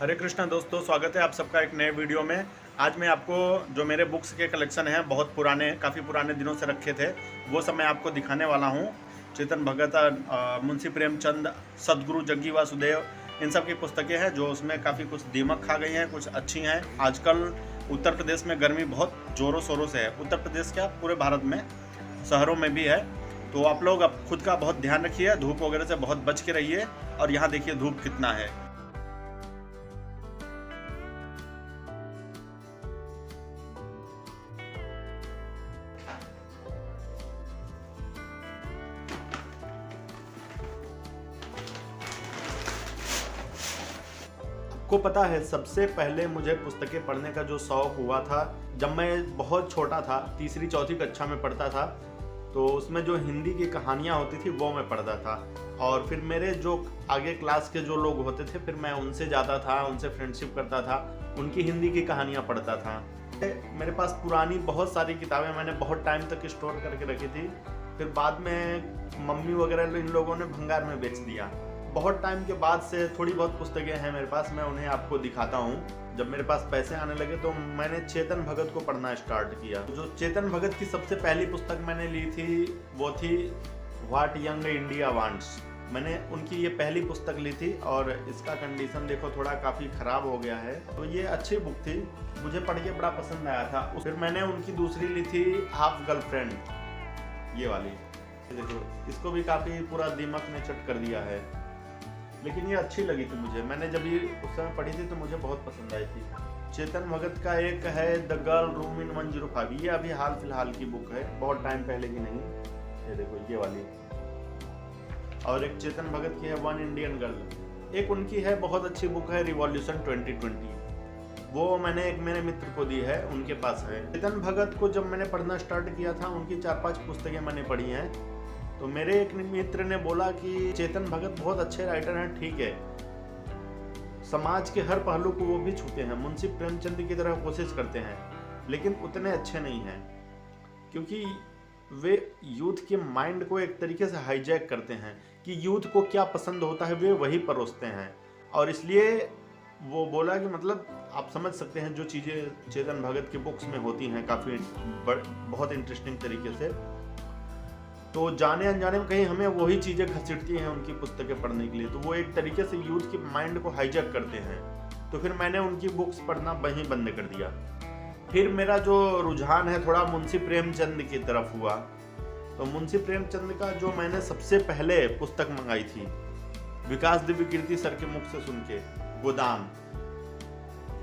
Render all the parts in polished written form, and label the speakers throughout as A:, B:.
A: हरे कृष्णा दोस्तों, स्वागत है आप सबका एक नए वीडियो में। आज मैं आपको जो मेरे बुक्स के कलेक्शन हैं, बहुत पुराने, काफ़ी पुराने दिनों से रखे थे, वो सब मैं आपको दिखाने वाला हूँ। चेतन भगत, मुंशी प्रेमचंद, सदगुरु जग्गी वासुदेव, इन सब की पुस्तकें हैं जो उसमें काफ़ी कुछ दीमक खा गई हैं, कुछ अच्छी हैं। आजकल उत्तर प्रदेश में गर्मी बहुत ज़ोरों शोरों से है। उत्तर प्रदेश क्या, पूरे भारत में शहरों में भी है। तो आप लोग अब खुद का बहुत ध्यान रखिए, धूप वगैरह से बहुत बच के रहिए। और यहाँ देखिए धूप कितना है। को पता है, सबसे पहले मुझे पुस्तकें पढ़ने का जो शौक़ हुआ था, जब मैं बहुत छोटा था, तीसरी चौथी कक्षा में पढ़ता था, तो उसमें जो हिंदी की कहानियाँ होती थी वो मैं पढ़ता था। और फिर मेरे जो आगे क्लास के जो लोग होते थे, फिर मैं उनसे जाता था, उनसे फ्रेंडशिप करता था, उनकी हिंदी की कहानियाँ पढ़ता था। मेरे पास पुरानी बहुत सारी किताबें मैंने बहुत टाइम तक स्टोर करके रखी थी। फिर बाद में मम्मी वगैरह इन लोगों ने भंगार में बेच दिया। बहुत टाइम के बाद से थोड़ी बहुत पुस्तकें हैं मेरे पास, मैं उन्हें आपको दिखाता हूँ। जब मेरे पास पैसे आने लगे तो मैंने चेतन भगत को पढ़ना स्टार्ट किया। जो चेतन भगत की सबसे पहली पुस्तक मैंने ली थी वो थी व्हाट यंग इंडिया वांट्स। मैंने उनकी ये पहली पुस्तक ली थी और इसका कंडीशन देखो थोड़ा काफ़ी ख़राब हो गया है। तो ये अच्छी बुक थी, मुझे पढ़ के बड़ा पसंद आया था। फिर मैंने उनकी दूसरी ली थी हाफ गर्लफ्रेंड, ये वाली देखो, इसको भी काफ़ी पूरा दीमक ने चट कर दिया है, लेकिन ये अच्छी लगी थी मुझे। मैंने जब ये उस समय पढ़ी थी तो मुझे बहुत पसंद आई थी। चेतन भगत का एक है द गर्ल रूम इन 105, ये अभी हाल फिलहाल की बुक है, बहुत टाइम पहले की नहीं। ये देखो ये वाली। और एक चेतन भगत की है वन इंडियन गर्ल। एक उनकी है बहुत अच्छी बुक है रिवॉल्यूशन 2020, वो मैंने एक मेरे मित्र को दी है, उनके पास है। चेतन भगत को जब मैंने पढ़ना स्टार्ट किया था, उनकी 4-5 पुस्तकें मैंने पढ़ी हैं। तो मेरे एक मित्र ने बोला कि चेतन भगत बहुत अच्छे राइटर हैं, ठीक है, समाज के हर पहलू को वो भी छूते हैं, मुंशी प्रेमचंद की तरह कोशिश करते हैं, लेकिन उतने अच्छे नहीं हैं, क्योंकि वे यूथ के माइंड को एक तरीके से हाईजैक करते हैं कि यूथ को क्या पसंद होता है वे वही परोसते हैं। और इसलिए वो बोला कि मतलब आप समझ सकते हैं जो चीज़ें चेतन भगत की बुक्स में होती हैं काफ़ी बहुत इंटरेस्टिंग तरीके से, तो जाने अनजाने में कहीं हमें वही चीज़ें घसीटती हैं उनकी पुस्तकें पढ़ने के लिए। तो वो एक तरीके से यूथ के माइंड को हाईजैक करते हैं। तो फिर मैंने उनकी बुक्स पढ़ना वहीं बंद कर दिया। फिर मेरा जो रुझान है थोड़ा मुंशी प्रेमचंद की तरफ हुआ। तो मुंशी प्रेमचंद का जो मैंने सबसे पहले पुस्तक मंगाई थी, विकास दिव्य कीर्ति सर के मुख से सुन के, गोदान,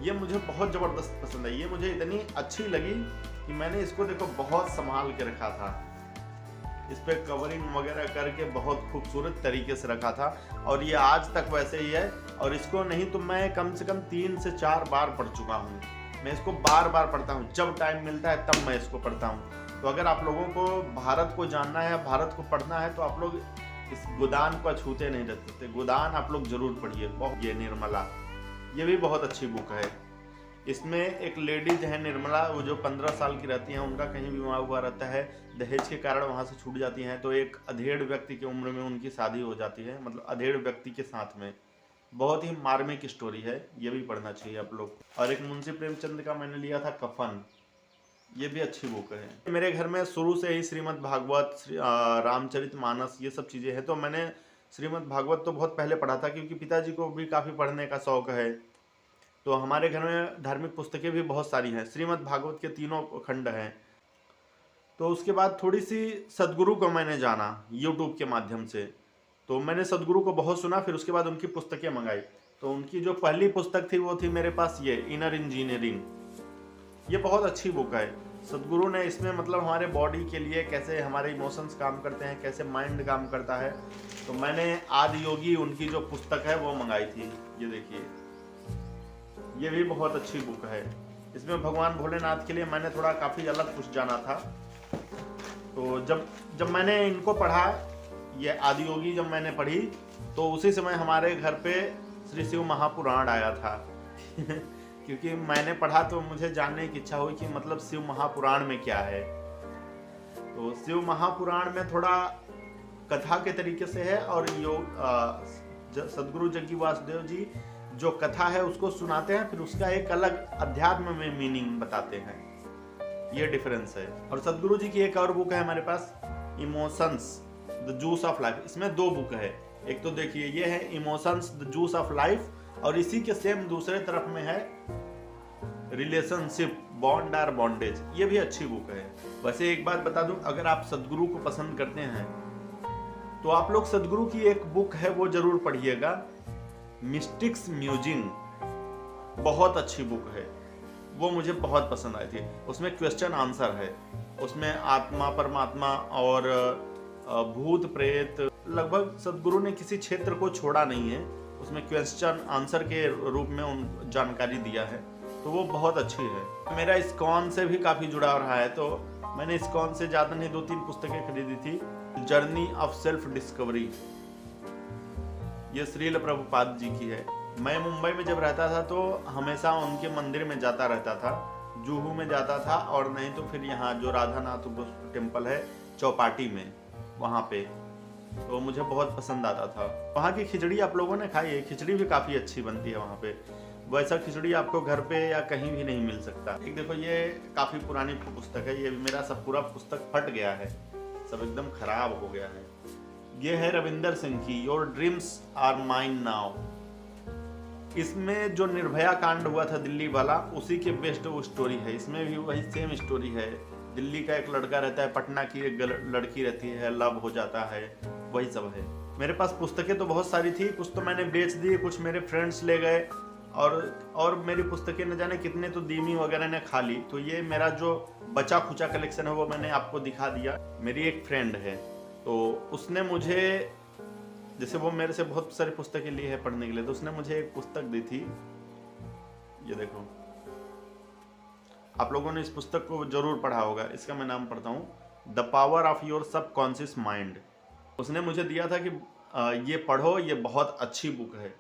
A: ये मुझे बहुत ज़बरदस्त पसंद है। ये मुझे इतनी अच्छी लगी कि मैंने इसको देखो बहुत संभाल के रखा था, इस पर कवरिंग वगैरह करके बहुत खूबसूरत तरीके से रखा था, और ये आज तक वैसे ही है। और इसको नहीं तो मैं कम से कम 3 से 4 बार पढ़ चुका हूँ। मैं इसको बार बार पढ़ता हूँ, जब टाइम मिलता है तब मैं इसको पढ़ता हूँ। तो अगर आप लोगों को भारत को जानना है, भारत को पढ़ना है, तो आप लोग इस गोदान को छूते नहीं रह सकते। गोदान आप लोग जरूर पढ़िए। बहुत ये निर्मला, ये भी बहुत अच्छी बुक है। इसमें एक लेडीज है निर्मला, वो जो 15 साल की रहती हैं, उनका कहीं विवाह हुआ रहता है, दहेज के कारण वहाँ से छूट जाती हैं, तो एक अधेड़ व्यक्ति की उम्र में उनकी शादी हो जाती है, मतलब अधेड़ व्यक्ति के साथ में। बहुत ही मार्मिक स्टोरी है, ये भी पढ़ना चाहिए आप लोग। और एक मुंशी प्रेमचंद का मैंने लिया था कफन, ये भी अच्छी बुक है। मेरे घर में शुरू से ही श्रीमद् भागवत, रामचरितमानस, ये सब चीज़ें हैं। तो मैंने श्रीमद् भागवत तो बहुत पहले पढ़ा था, क्योंकि पिताजी को भी काफ़ी पढ़ने का शौक़ है। तो हमारे घर में धार्मिक पुस्तकें भी बहुत सारी हैं, श्रीमद् भागवत के 3 खंड हैं। तो उसके बाद थोड़ी सी सदगुरु को मैंने जाना यूट्यूब के माध्यम से, तो मैंने सदगुरु को बहुत सुना, फिर उसके बाद उनकी पुस्तकें मंगाई। तो उनकी जो पहली पुस्तक थी वो थी मेरे पास ये इनर इंजीनियरिंग, ये बहुत अच्छी बुक है। सदगुरु ने इसमें मतलब हमारे बॉडी के लिए कैसे हमारे इमोशंस काम करते हैं, कैसे माइंड काम करता है। तो मैंने आदि योगी उनकी जो पुस्तक है वो मंगाई थी, ये देखिए, ये भी बहुत अच्छी बुक है। इसमें भगवान भोलेनाथ के लिए मैंने थोड़ा काफ़ी अलग कुछ जाना था। तो जब मैंने इनको पढ़ा, ये आदि योगी जब मैंने पढ़ी, तो उसी समय हमारे घर पे श्री शिव महापुराण आया था क्योंकि मैंने पढ़ा तो मुझे जानने की इच्छा हुई कि मतलब शिव महापुराण में क्या है। तो शिव महापुराण में थोड़ा कथा के तरीके से है, और योग सदगुरु जग्गी वासुदेव जी जो कथा है उसको सुनाते हैं, फिर उसका एक अलग अध्यात्म में मीनिंग बताते हैं। ये डिफरेंस है। और सदगुरु जी की एक और बुक है हमारे पास, emotions the juice of life. इसमें 2 बुक है। एक तो देखिए ये है emotions the juice of life, और इसी के सेम दूसरे तरफ में है रिलेशनशिप बॉन्ड और बॉन्डेज। ये भी अच्छी बुक है। वैसे एक बात बता दूं, अगर आप सदगुरु को पसंद करते हैं तो आप लोग सदगुरु की एक बुक है वो जरूर पढ़िएगा, मिस्टिक्स म्यूजिंग। बहुत अच्छी बुक है वो, मुझे बहुत पसंद आई थी। उसमें क्वेश्चन आंसर है, उसमें आत्मा परमात्मा और भूत प्रेत, लगभग सदगुरु ने किसी क्षेत्र को छोड़ा नहीं है। उसमें क्वेश्चन आंसर के रूप में उन जानकारी दिया है, तो वो बहुत अच्छी है। मेरा इस्कॉन से भी काफ़ी जुड़ाव रहा है, तो मैंने इस्कॉन से ज़्यादा नहीं 2-3 पुस्तकें खरीदी थी। जर्नी ऑफ सेल्फ डिस्कवरी, ये श्रील प्रभुपाद जी की है। मैं मुंबई में जब रहता था तो हमेशा उनके मंदिर में जाता रहता था, जुहू में जाता था, और नहीं तो फिर यहाँ जो राधानाथ टेम्पल है चौपाटी में, वहाँ पे तो मुझे बहुत पसंद आता था। वहाँ की खिचड़ी आप लोगों ने खाई है, खिचड़ी भी काफ़ी अच्छी बनती है वहाँ पे। वैसा खिचड़ी आपको घर पे या कहीं भी नहीं मिल सकता। एक देखो ये काफ़ी पुरानी पुस्तक है, ये मेरा सब पूरा पुस्तक फट गया है, सब एकदम खराब हो गया है। ये है रविंदर सिंह की your dreams are mine now. इसमें जो निर्भया कांड हुआ था दिल्ली वाला, उसी के बेस्ड वो स्टोरी है। इसमें भी वही सेम स्टोरी है। दिल्ली का एक लड़का रहता है, पटना की एक लड़की रहती है, लव हो जाता है, वही सब है। मेरे पास पुस्तकें तो बहुत सारी थी, कुछ तो मैंने बेच दी, कुछ मेरे फ्रेंड्स ले गए, और मेरी पुस्तकें न जाने कितने तो दीमी वगैरह ने खा ली। तो ये मेरा जो बचा खुचा कलेक्शन है वो मैंने आपको दिखा दिया। मेरी एक फ्रेंड है, तो उसने मुझे, जैसे वो मेरे से बहुत सारी पुस्तकें ली है पढ़ने के लिए, तो उसने मुझे एक पुस्तक दी थी। ये देखो, आप लोगों ने इस पुस्तक को जरूर पढ़ा होगा। इसका मैं नाम पढ़ता हूँ, the power of your subconscious mind. उसने मुझे दिया था कि ये पढ़ो, ये बहुत अच्छी बुक है।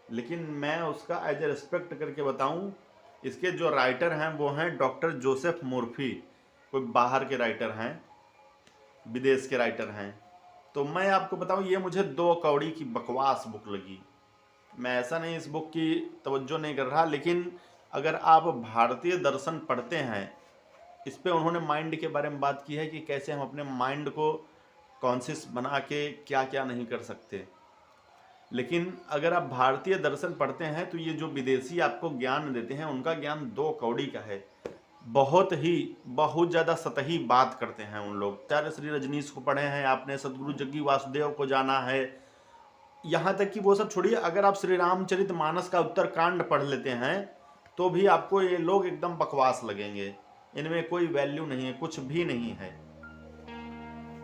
A: लेकिन मैं उसका एज ए रिस्पेक्ट करके बताऊं, इसके जो राइटर हैं वो हैं डॉक्टर जोसेफ मुर्फी, कोई बाहर के राइटर हैं, विदेश के राइटर हैं। तो मैं आपको बताऊं, ये मुझे 2 कौड़ी की बकवास बुक लगी। मैं ऐसा नहीं इस बुक की तवज्जो नहीं कर रहा, लेकिन अगर आप भारतीय दर्शन पढ़ते हैं, इस पे उन्होंने माइंड के बारे में बात की है कि कैसे हम अपने माइंड को कॉन्शियस बना के क्या क्या नहीं कर सकते। लेकिन अगर आप भारतीय दर्शन पढ़ते हैं तो ये जो विदेशी आपको ज्ञान देते हैं उनका ज्ञान 2 कौड़ी का है। बहुत ज़्यादा सतही बात करते हैं उन लोग। आचार्य श्री रजनीश को पढ़े हैं आपने, सदगुरु जग्गी वासुदेव को जाना है, यहाँ तक कि वो सब छोड़िए, अगर आप श्री रामचरितमानस का उत्तरकांड पढ़ लेते हैं तो भी आपको ये लोग एकदम बकवास लगेंगे। इनमें कोई वैल्यू नहीं है, कुछ भी नहीं है।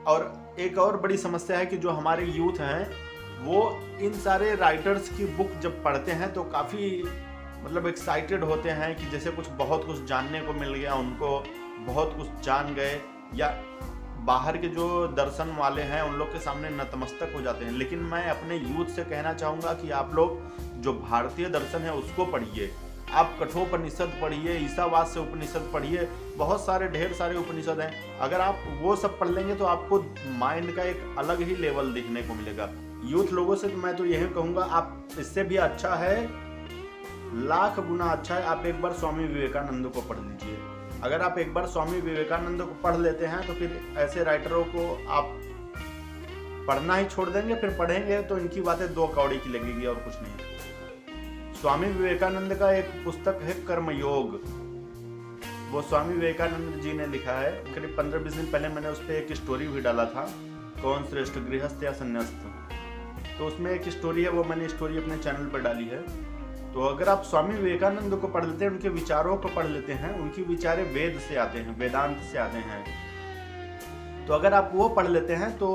A: और एक और बड़ी समस्या है कि जो हमारे यूथ हैं वो इन सारे राइटर्स की बुक जब पढ़ते हैं तो काफ़ी मतलब एक्साइटेड होते हैं कि जैसे बहुत कुछ जानने को मिल गया, उनको बहुत कुछ जान गए, या बाहर के जो दर्शन वाले हैं उन लोग के सामने नतमस्तक हो जाते हैं। लेकिन मैं अपने यूथ से कहना चाहूँगा कि आप लोग जो भारतीय दर्शन है उसको पढ़िए। आप कठोपनिषद पढ़िए, ईसावास से उपनिषद पढ़िए, बहुत सारे ढेर सारे उपनिषद हैं। अगर आप वो सब पढ़ लेंगे तो आपको माइंड का एक अलग ही लेवल देखने को मिलेगा। यूथ लोगों से तो मैं तो यही कहूँगा, आप इससे भी अच्छा है, लाख गुना अच्छा है, आप एक बार स्वामी विवेकानंद को पढ़ लीजिए। अगर आप एक बार स्वामी विवेकानंद को पढ़ लेते हैं तो फिर ऐसे राइटरों को आप पढ़ना ही छोड़ देंगे। फिर पढ़ेंगे तो इनकी बातें 2 कौड़ी की लगेगी और कुछ नहीं। स्वामी विवेकानंद का एक पुस्तक है कर्मयोग, वो स्वामी विवेकानंद जी ने लिखा है। करीब 15-20 दिन पहले मैंने उस पर एक स्टोरी भी डाला था, कौन श्रेष्ठ, गृहस्थ या संन्यास्त। तो उसमें एक स्टोरी है, वो मैंने स्टोरी अपने चैनल पर डाली है। तो अगर आप स्वामी विवेकानंद को पढ़ लेते हैं, उनके विचारों को पढ़ लेते हैं, उनकी विचारे वेद से आते हैं, वेदांत से आते हैं, तो अगर आप वो पढ़ लेते हैं तो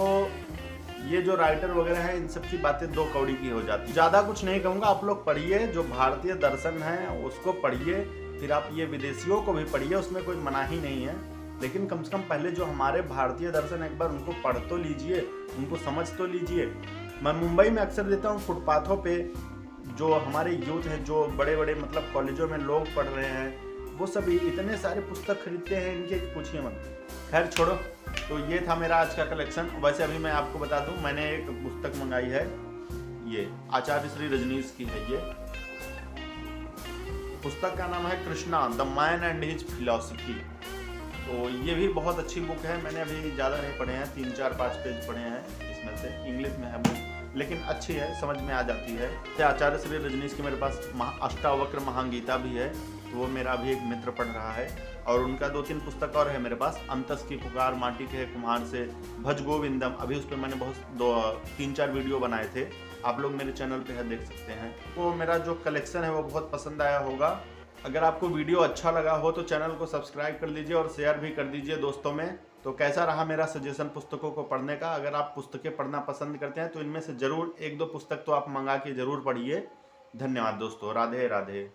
A: ये जो राइटर वगैरह हैं इन सब की बातें 2 कौड़ी की हो जाती है। ज़्यादा कुछ नहीं कहूँगा, आप लोग पढ़िए, जो भारतीय दर्शन है उसको पढ़िए, फिर आप ये विदेशियों को भी पढ़िए, उसमें कोई मनाही नहीं है। लेकिन कम से कम पहले जो हमारे भारतीय दर्शन एक बार उनको पढ़ तो लीजिए, उनको समझ तो लीजिए। मैं मुंबई में अक्सर देता हूँ फुटपाथों पे, जो हमारे यूथ हैं, जो बड़े बड़े मतलब कॉलेजों में लोग पढ़ रहे हैं, वो सभी इतने सारे पुस्तक खरीदते हैं इनके, पूछिए मत। खैर छोड़ो, तो ये था मेरा आज का कलेक्शन। वैसे अभी मैं आपको बता दूं, मैंने एक पुस्तक मंगाई है, ये आचार्य श्री रजनीश की है ये, पुस्तक का नाम है Krishna the man and his philosophy. तो ये भी बहुत अच्छी बुक है। मैंने अभी ज़्यादा नहीं पढ़े हैं, 3-4-5 पेज पढ़े हैं इसमें से। इंग्लिश में है बुक, लेकिन अच्छी है, समझ में आ जाती है। आचार्य श्री रजनीश की मेरे पास अष्टावक्र महागीता भी है, तो वो मेरा भी एक मित्र पढ़ रहा है। और उनका 2-3 पुस्तक और है मेरे पास, अंतस की पुकार, माटी के कुम्हार से, भज गोविंदम। अभी उस पर मैंने बहुत 3-4 वीडियो बनाए थे, आप लोग मेरे चैनल पे है, देख सकते हैं। वो मेरा जो कलेक्शन है वो बहुत पसंद आया होगा। अगर आपको वीडियो अच्छा लगा हो तो चैनल को सब्सक्राइब कर लीजिए और शेयर भी कर दीजिए दोस्तों में। तो कैसा रहा मेरा सजेशन पुस्तकों को पढ़ने का? अगर आप पुस्तकें पढ़ना पसंद करते हैं तो इनमें से ज़रूर 1-2 पुस्तक तो आप मंगा के ज़रूर पढ़िए। धन्यवाद दोस्तों, राधे राधे।